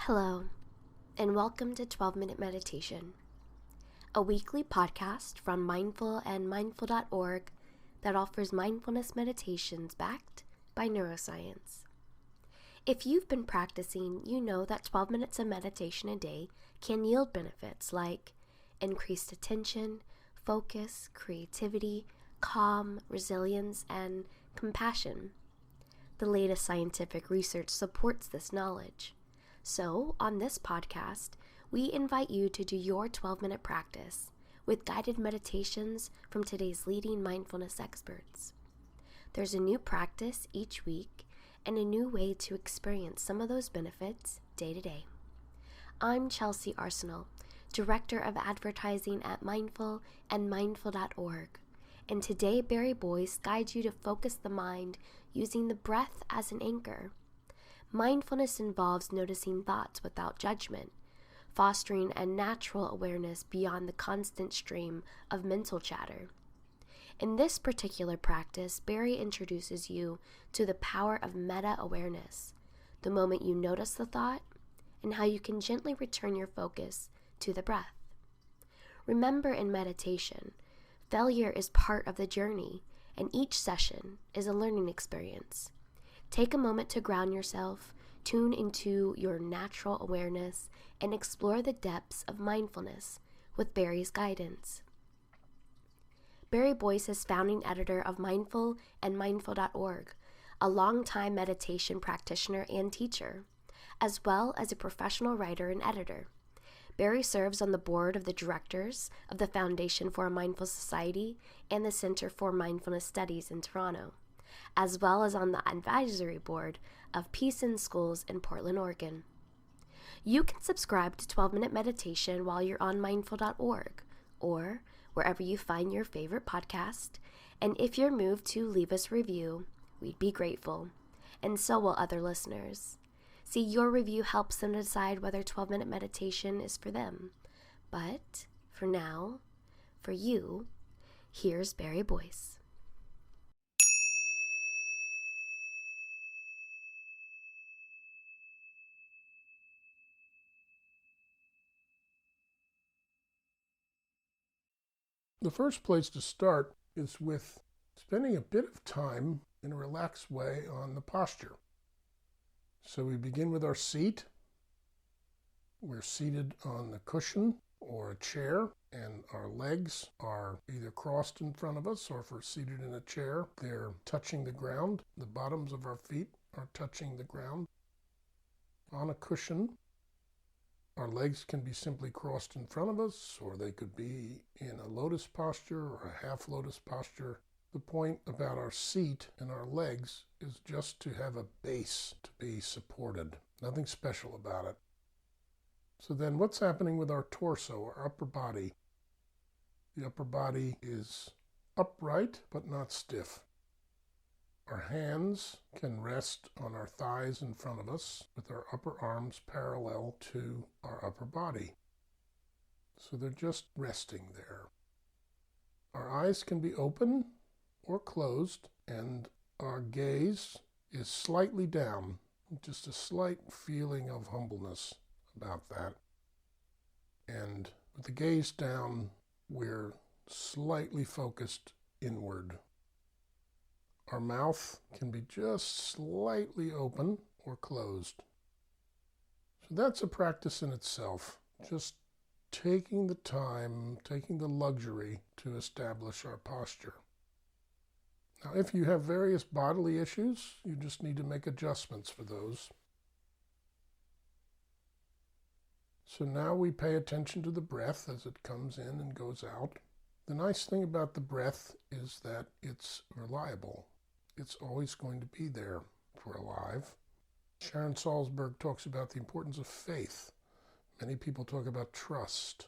Hello, and welcome to 12-Minute Meditation, a weekly podcast from Mindful and Mindful.org that offers mindfulness meditations backed by neuroscience. If you've been practicing, you know that 12 minutes of meditation a day can yield benefits like increased attention, focus, creativity, calm, resilience, and compassion. The latest scientific research supports this knowledge. So, on this podcast, we invite you to do your 12-minute practice with guided meditations from today's leading mindfulness experts. There's a new practice each week and a new way to experience some of those benefits day to day. I'm Chelsea Arsenal, Director of Advertising at Mindful and Mindful.org, and today Barry Boyce guides you to focus the mind using the breath as an anchor. Mindfulness involves noticing thoughts without judgment, fostering a natural awareness beyond the constant stream of mental chatter. In this particular practice, Barry introduces you to the power of meta-awareness, the moment you notice the thought, and how you can gently return your focus to the breath. Remember, in meditation, failure is part of the journey, and each session is a learning experience. Take a moment to ground yourself, tune into your natural awareness, and explore the depths of mindfulness with Barry's guidance. Barry Boyce is founding editor of Mindful and Mindful.org, a longtime meditation practitioner and teacher, as well as a professional writer and editor. Barry serves on the board of the directors of the Foundation for a Mindful Society and the Center for Mindfulness Studies in Toronto, as well as on the advisory board of Peace in Schools in Portland, Oregon. You can subscribe to 12-Minute Meditation while you're on mindful.org or wherever you find your favorite podcast. And if you're moved to leave us a review, we'd be grateful. And so will other listeners. See, your review helps them decide whether 12-Minute Meditation is for them. But for now, for you, here's Barry Boyce. The first place to start is with spending a bit of time in a relaxed way on the posture. So we begin with our seat. We're seated on the cushion or a chair, and our legs are either crossed in front of us, or if we're seated in a chair, they're touching the ground. The bottoms of our feet are touching the ground. On a cushion, our legs can be simply crossed in front of us, or they could be in a lotus posture or a half lotus posture. The point about our seat and our legs is just to have a base to be supported. Nothing special about it. So then what's happening with our torso, our upper body? The upper body is upright but not stiff. Our hands can rest on our thighs in front of us with our upper arms parallel to our upper body. So they're just resting there. Our eyes can be open or closed, and our gaze is slightly down. Just a slight feeling of humbleness about that. And with the gaze down, we're slightly focused inward. Our mouth can be just slightly open or closed. So that's a practice in itself, just taking the time, taking the luxury to establish our posture. Now, if you have various bodily issues, you just need to make adjustments for those. So now we pay attention to the breath as it comes in and goes out. The nice thing about the breath is that it's reliable. It's always going to be there if we're alive. Sharon Salzberg talks about the importance of faith. Many people talk about trust.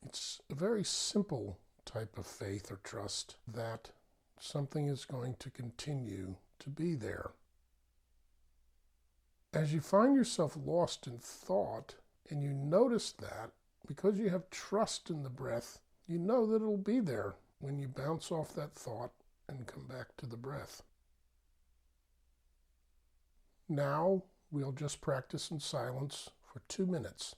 It's a very simple type of faith or trust that something is going to continue to be there. As you find yourself lost in thought and you notice that, because you have trust in the breath, you know that it'll be there when you bounce off that thought and come back to the breath. Now we'll just practice in silence for 2 minutes.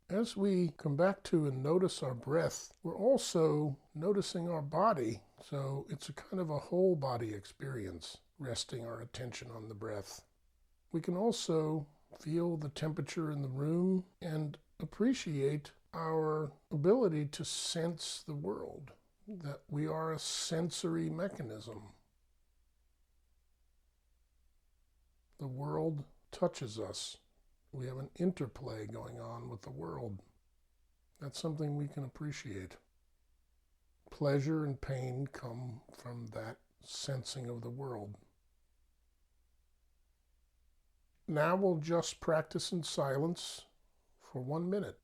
As we come back to and notice our breath, we're also noticing our body. So it's a kind of a whole body experience, resting our attention on the breath. We can also feel the temperature in the room and appreciate our ability to sense the world, that we are a sensory mechanism. The world touches us. We have an interplay going on with the world. That's something we can appreciate. Pleasure and pain come from that sensing of the world. Now we'll just practice in silence for 1 minute.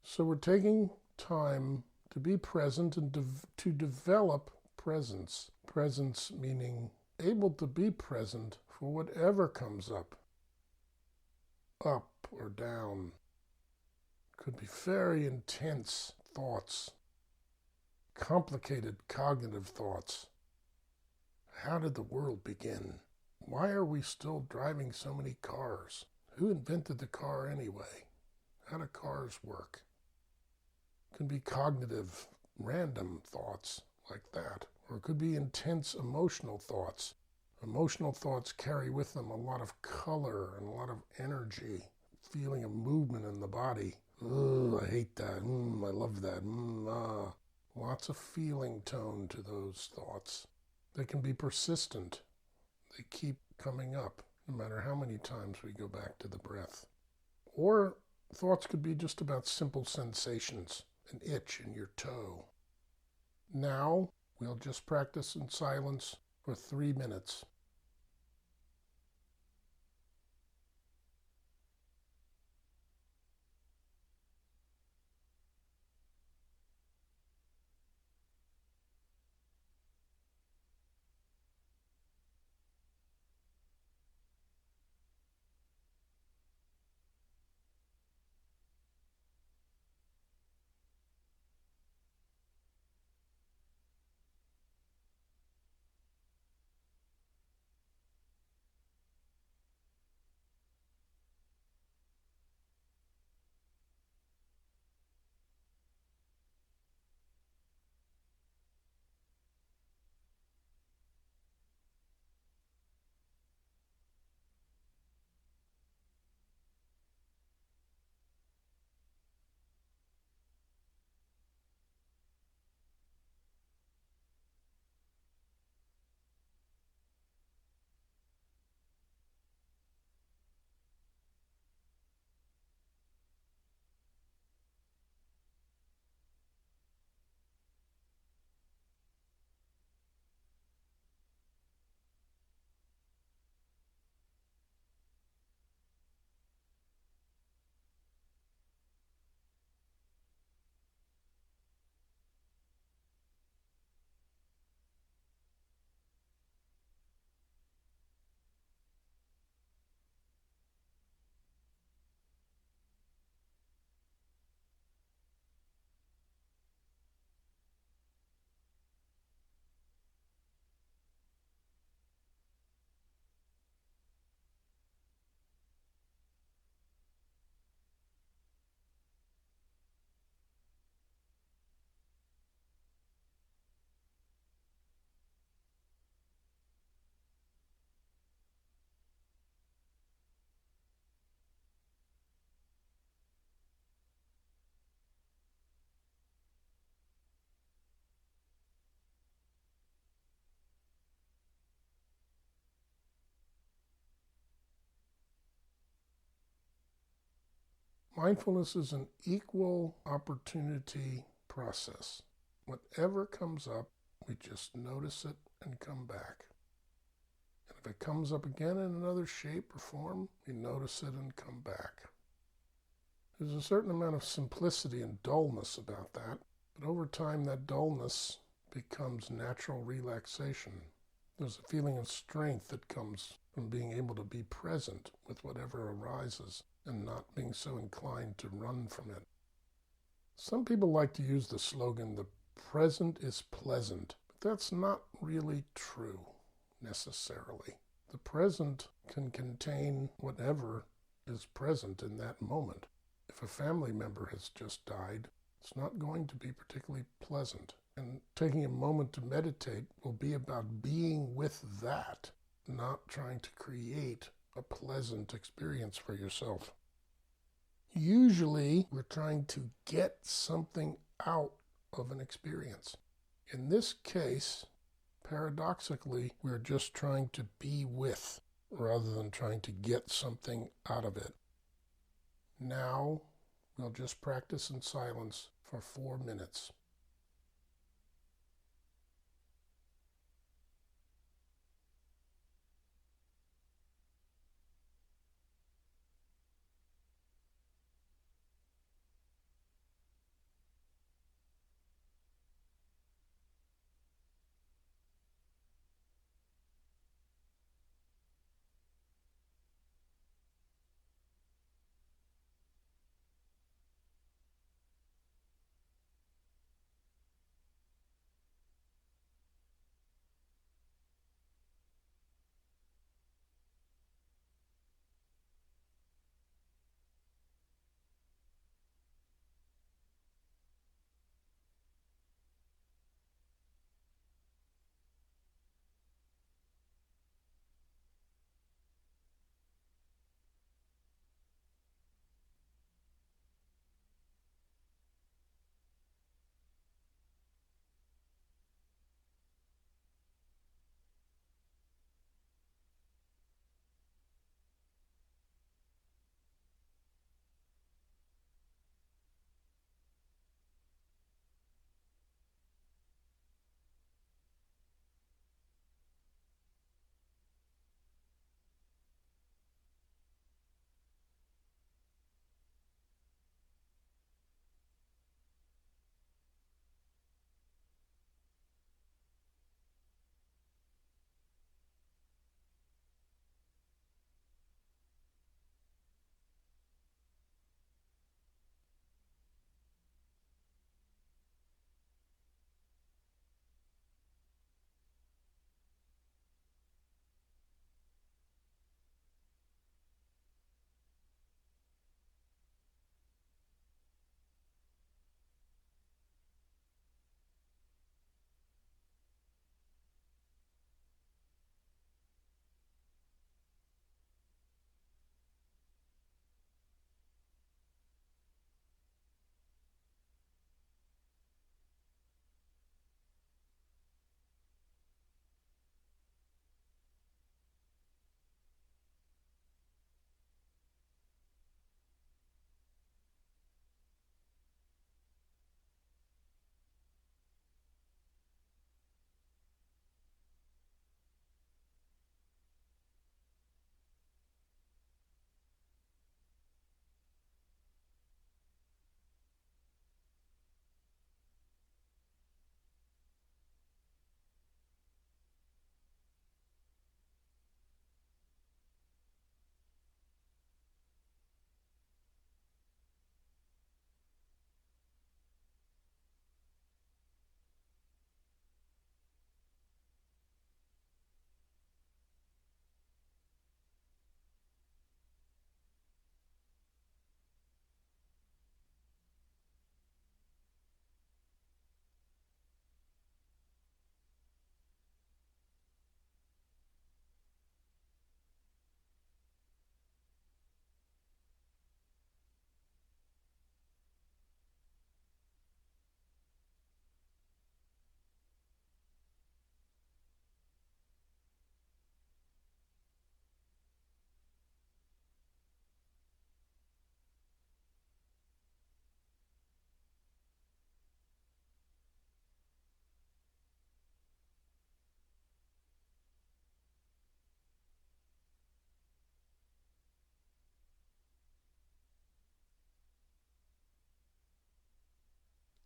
So we're taking time to be present and to develop presence. Presence meaning able to be present for whatever comes up or down. Could be very intense thoughts, complicated cognitive thoughts. How did the world begin? Why are we still driving so many cars? Who invented the car anyway? How do cars work? It can be cognitive, random thoughts like that. Or it could be intense emotional thoughts. Emotional thoughts carry with them a lot of color and a lot of energy, feeling of movement in the body. Oh, I hate that. I love that. Lots of feeling tone to those thoughts. They can be persistent. They keep coming up, no matter how many times we go back to the breath. Or thoughts could be just about simple sensations, an itch in your toe. Now, we'll just practice in silence for 3 minutes. Mindfulness is an equal opportunity process. Whatever comes up, we just notice it and come back. And if it comes up again in another shape or form, we notice it and come back. There's a certain amount of simplicity and dullness about that, but over time that dullness becomes natural relaxation. There's a feeling of strength that comes from being able to be present with whatever arises and not being so inclined to run from it. Some people like to use the slogan, "The present is pleasant," but that's not really true necessarily. The present can contain whatever is present in that moment. If a family member has just died, it's not going to be particularly pleasant. And taking a moment to meditate will be about being with that, not trying to create a pleasant experience for yourself. Usually, we're trying to get something out of an experience. In this case, paradoxically, we're just trying to be with rather than trying to get something out of it. Now, we'll just practice in silence for 4 minutes.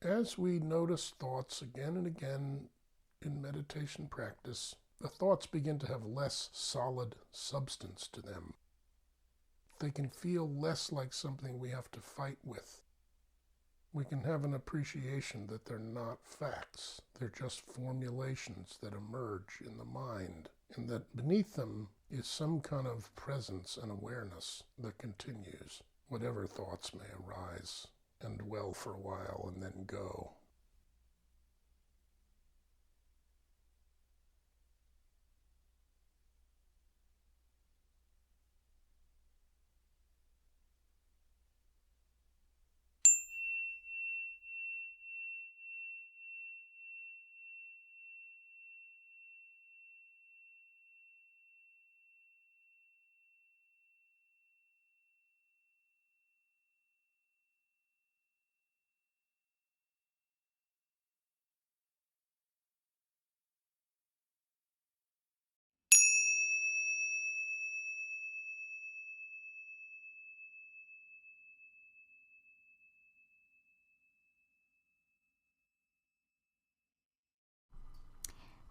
As we notice thoughts again and again in meditation practice, the thoughts begin to have less solid substance to them. They can feel less like something we have to fight with. We can have an appreciation that they're not facts. They're just formulations that emerge in the mind, and that beneath them is some kind of presence and awareness that continues, whatever thoughts may arise and dwell for a while and then go.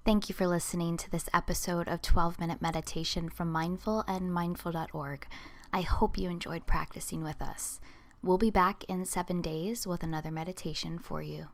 Thank you for listening to this episode of 12-Minute Meditation from Mindful and Mindful.org. I hope you enjoyed practicing with us. We'll be back in 7 days with another meditation for you.